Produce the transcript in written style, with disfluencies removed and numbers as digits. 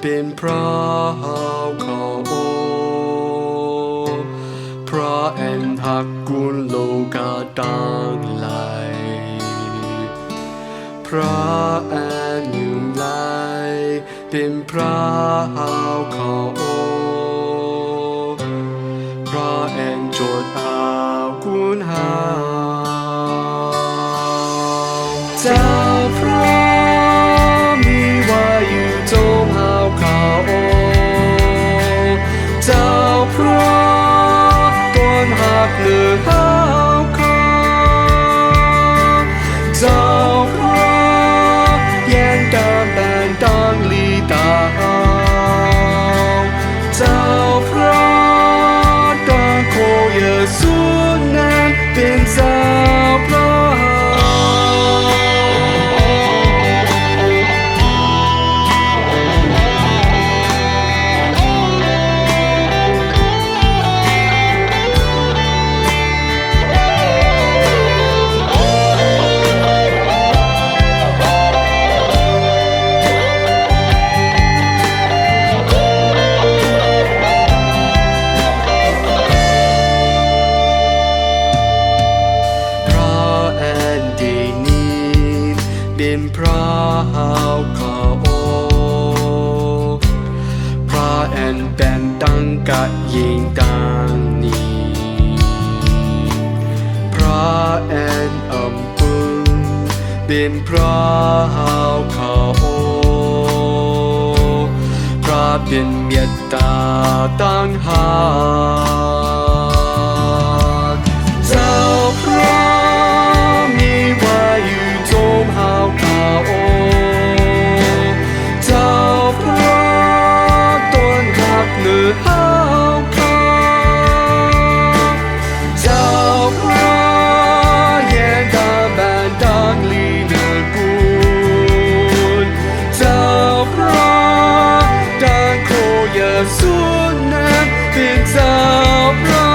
เป็นเพราะเขาเพราะแอนหักกุลโลกาตังไหลเพราะแอนอยู่ไหลเป็นเพราะเขาเพราะแอนโจทย์เอากุลหาเจ้าพระมีว่าอยู่จงหาเขาเจ้าพระต้นหักเหลือหาเขาเจ้าพระแย่งตามแบนตังลีตาเจ้าพระตังโคเยซูนั้นเป็นเจ้าพระเป็นเพราะเขาเพราะแอนเป็นตังกะยิงตังนี้เพราะแอนปึงเป็นเพราะเขาเพราะเป็นเมตตาตั้งหากเจ้าพระมีว่าอยู่จงหาเขาเจ้าพระต้นหักเหลือหาเขาเจ้าพระแย่งตามแบนดังลีเนื้อกุลเจ้าพระดังโคเยซูนั้นเป็นเจ้าพระ